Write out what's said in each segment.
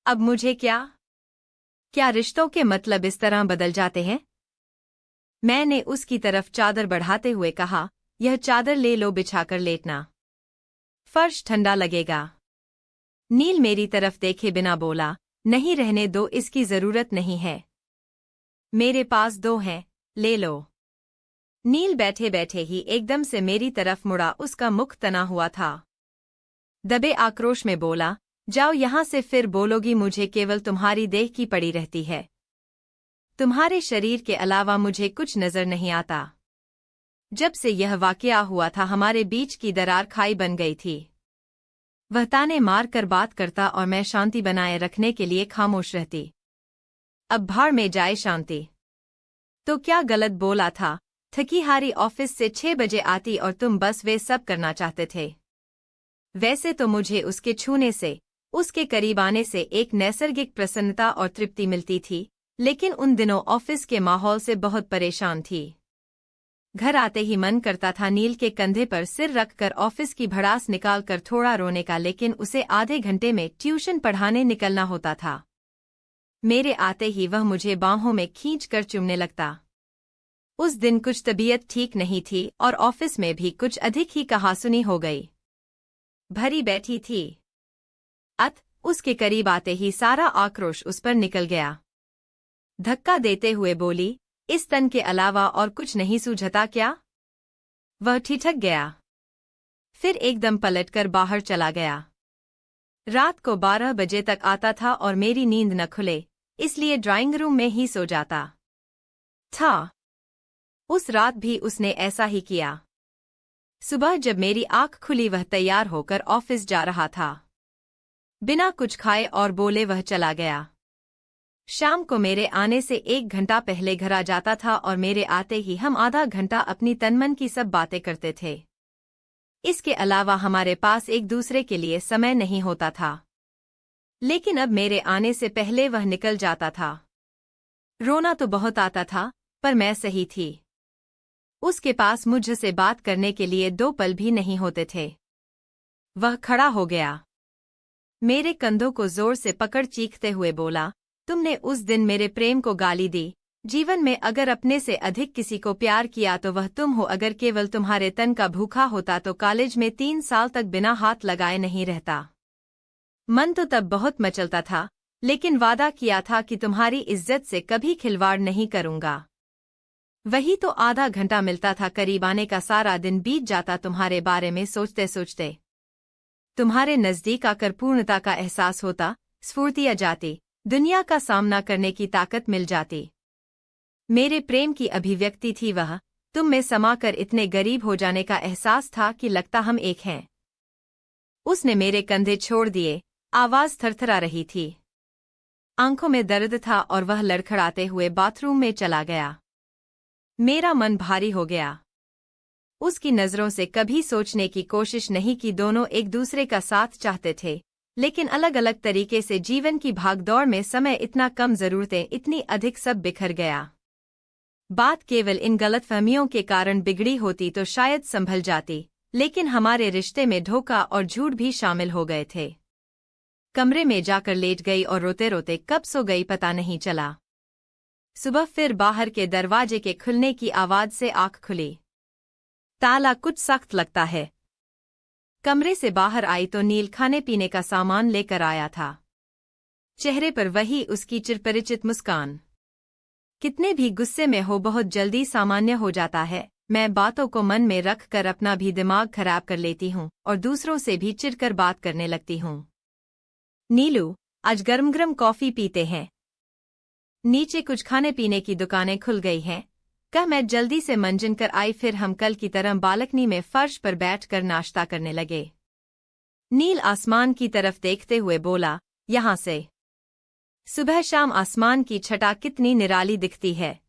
अब मुझे क्या? क्या रिश्तों के मतलब इस तरह बदल जाते हैं? मैंने उसकी तरफ चादर बढ़ाते हुए कहा, यह चादर ले लो, बिछाकर लेटना। फर्श ठंडा लगेगा। नील मेरी तरफ देखे बिना बोला, नहीं, रहने दो, इसकी जरूरत नहीं है। मेरे पास दो हैं, ले लो। नील बैठे बैठे ही एकदम से मेरी तरफ मुड़ा, उसका मुख तना हुआ था। दबे आक्रोश में बोला, जाओ यहां से, फिर बोलोगी मुझे केवल तुम्हारी देह की पड़ी रहती है। तुम्हारे शरीर के अलावा मुझे कुछ नजर नहीं आता। जब से यह वाकया हुआ था हमारे बीच की दरार खाई बन गई थी। वह ताने मार कर बात करता और मैं शांति बनाए रखने के लिए खामोश रहती। अब भाड़ में जाए शांति। तो क्या गलत बोला था? थकी हारी ऑफिस से 6 बजे आती और तुम बस वे सब करना चाहते थे। वैसे तो मुझे उसके छूने से, उसके करीब आने से एक नैसर्गिक प्रसन्नता और तृप्ति मिलती थी, लेकिन उन दिनों ऑफिस के माहौल से बहुत परेशान थी। घर आते ही मन करता था नील के कंधे पर सिर रखकर ऑफिस की भड़ास निकालकर थोड़ा रोने का, लेकिन उसे आधे घंटे में ट्यूशन पढ़ाने निकलना होता था। मेरे आते ही वह मुझे बाहों में खींचकर चूमने लगता। उस दिन कुछ तबीयत ठीक नहीं थी और ऑफिस में भी कुछ अधिक ही कहासुनी हो गई। भरी बैठी थी। उसके करीब आते ही सारा आक्रोश उस पर निकल गया। धक्का देते हुए बोली, इस तन के अलावा और कुछ नहीं सूझता क्या? वह ठिठक गया। फिर एकदम पलटकर बाहर चला गया। रात को 12 बजे तक आता था और मेरी नींद न खुले, इसलिए ड्राइंग रूम में ही सो जाता था। उस रात भी उसने ऐसा ही किया। सुबह जब मेरी आंख खुली वह तैयार होकर ऑफिस जा रहा था। बिना कुछ खाए और बोले वह चला गया। शाम को मेरे आने से 1 घंटा पहले घर आ जाता था और मेरे आते ही हम आधा घंटा अपनी तनमन की सब बातें करते थे। इसके अलावा हमारे पास एक दूसरे के लिए समय नहीं होता था। लेकिन अब मेरे आने से पहले वह निकल जाता था। रोना तो बहुत आता था, पर मैं सही थी। उसके पास मुझसे बात करने के लिए 2 पल भी नहीं होते थे। वह खड़ा हो गया। मेरे कंधों को जोर से पकड़ चीखते हुए बोला, तुमने उस दिन मेरे प्रेम को गाली दी। जीवन में अगर अपने से अधिक किसी को प्यार किया तो वह तुम हो। अगर केवल तुम्हारे तन का भूखा होता तो कॉलेज में 3 साल तक बिना हाथ लगाए नहीं रहता। मन तो तब बहुत मचलता था, लेकिन वादा किया था कि तुम्हारी इज्जत से कभी खिलवाड़ नहीं करूंगा। वही तो आधा घंटा मिलता था, करीब आने का सारा दिन बीत जाता तुम्हारे बारे में सोचते सोचते। तुम्हारे नजदीक आकर पूर्णता का एहसास होता, स्फूर्ति आ जाती, दुनिया का सामना करने की ताकत मिल जाती। मेरे प्रेम की अभिव्यक्ति थी वह, तुम में समाकर इतने गरीब हो जाने का एहसास था कि लगता हम एक हैं। उसने मेरे कंधे छोड़ दिए, आवाज थरथरा रही थी। आंखों में दर्द था और वह लड़खड़ाते हुए बाथरूम में चला गया। मेरा मन भारी हो गया। उसकी नजरों से कभी सोचने की कोशिश नहीं कि दोनों एक दूसरे का साथ चाहते थे, लेकिन अलग अलग तरीके से। जीवन की भागदौड़ में समय इतना कम, जरूरतें इतनी अधिक, सब बिखर गया। बात केवल इन गलतफहमियों के कारण बिगड़ी होती तो शायद संभल जाती, लेकिन हमारे रिश्ते में धोखा और झूठ भी शामिल हो गए थे। कमरे में जाकर लेट गई और रोते रोते कब सो गई पता नहीं चला। सुबह फिर बाहर के दरवाजे के खुलने की आवाज से आंख खुली। ताला कुछ सख्त लगता है। कमरे से बाहर आई तो नील खाने पीने का सामान लेकर आया था। चेहरे पर वही उसकी चिरपरिचित मुस्कान। कितने भी गुस्से में हो बहुत जल्दी सामान्य हो जाता है। मैं बातों को मन में रख कर अपना भी दिमाग खराब कर लेती हूँ और दूसरों से भी चिढ़कर बात करने लगती हूँ। नीलू, आज गरम गरम कॉफी पीते हैं। नीचे कुछ खाने पीने की दुकानें खुल गई हैं। कह मैं जल्दी से मंजन कर आई, फिर हम कल की तरह बालकनी में फर्श पर बैठकर नाश्ता करने लगे। नील आसमान की तरफ देखते हुए बोला, यहाँ से सुबह शाम आसमान की छटा कितनी निराली दिखती है।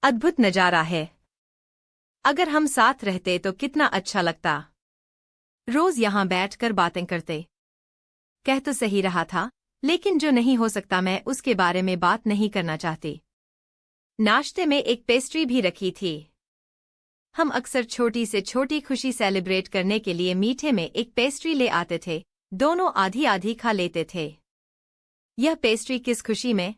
अद्भुत नजारा है। अगर हम साथ रहते तो कितना अच्छा लगता। रोज यहाँ बैठकर बातें करते। कह तो सही रहा था, लेकिन जो नहीं हो सकता मैं उसके बारे में बात नहीं करना चाहती। नाश्ते में एक पेस्ट्री भी रखी थी। हम अक्सर छोटी से छोटी खुशी सेलिब्रेट करने के लिए मीठे में एक पेस्ट्री ले आते थे। दोनों आधी आधी खा लेते थे। यह पेस्ट्री किस खुशी में?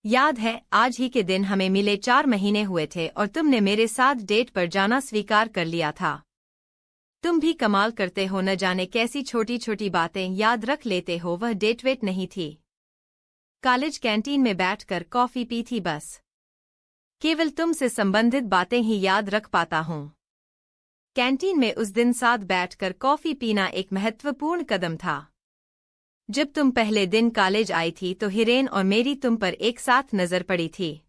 याद है, आज ही के दिन हमें मिले 4 महीने हुए थे और तुमने मेरे साथ डेट पर जाना स्वीकार कर लिया था। तुम भी कमाल करते हो, न जाने कैसी छोटी छोटी बातें याद रख लेते हो। वह डेट वेट नहीं थी, कॉलेज कैंटीन में बैठकर कॉफी पी थी बस। केवल तुमसे संबंधित बातें ही याद रख पाता हूँ। कैंटीन में उस दिन साथ बैठकर कॉफी पीना एक महत्वपूर्ण कदम था। जब तुम पहले दिन कॉलेज आई थी तो हिरेन और मेरी तुम पर एक साथ नजर पड़ी थी।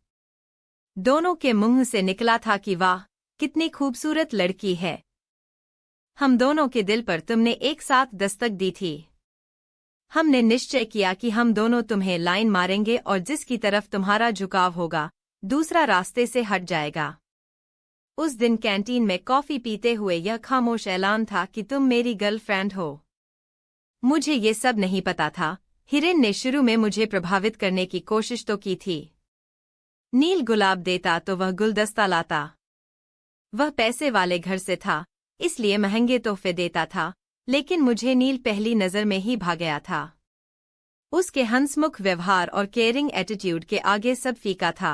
दोनों के मुंह से निकला था कि वाह, कितनी खूबसूरत लड़की है। हम दोनों के दिल पर तुमने एक साथ दस्तक दी थी। हमने निश्चय किया कि हम दोनों तुम्हें लाइन मारेंगे और जिसकी तरफ तुम्हारा झुकाव होगा, दूसरा रास्ते से हट जाएगा। उस दिन कैंटीन में कॉफी पीते हुए यह खामोश ऐलान था कि तुम मेरी गर्लफ्रेंड हो। मुझे ये सब नहीं पता था। हिरेन ने शुरू में मुझे प्रभावित करने की कोशिश तो की थी। नील गुलाब देता तो वह गुलदस्ता लाता। वह पैसे वाले घर से था, इसलिए महंगे तोहफे देता था, लेकिन मुझे नील पहली नजर में ही भा गया था। उसके हंसमुख व्यवहार और केयरिंग एटीट्यूड के आगे सब फीका था।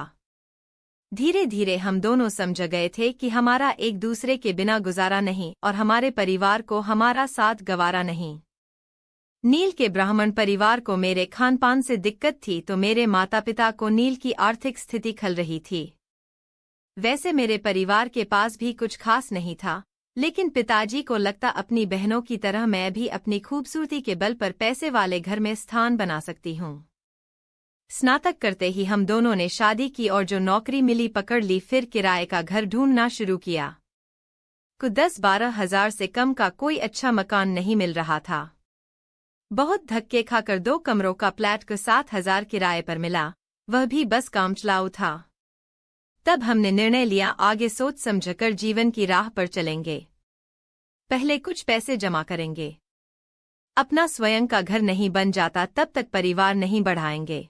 धीरे धीरे हम दोनों समझ गए थे कि हमारा एक दूसरे के बिना गुजारा नहीं और हमारे परिवार को हमारा साथ गवारा नहीं। नील के ब्राह्मण परिवार को मेरे खानपान से दिक्कत थी तो मेरे माता पिता को नील की आर्थिक स्थिति खल रही थी। वैसे मेरे परिवार के पास भी कुछ खास नहीं था, लेकिन पिताजी को लगता अपनी बहनों की तरह मैं भी अपनी खूबसूरती के बल पर पैसे वाले घर में स्थान बना सकती हूँ। स्नातक करते ही हम दोनों ने शादी की और जो नौकरी मिली पकड़ ली, फिर किराए का घर ढूंढना शुरू किया। कुछ 10-12 हजार से कम का कोई अच्छा मकान नहीं मिल रहा था। बहुत धक्के खाकर 2 कमरों का फ्लैट को 7,000 किराए पर मिला, वह भी बस काम चलाऊ था। तब हमने निर्णय लिया, आगे सोच समझकर जीवन की राह पर चलेंगे। पहले कुछ पैसे जमा करेंगे। अपना स्वयं का घर नहीं बन जाता तब तक परिवार नहीं बढ़ाएंगे।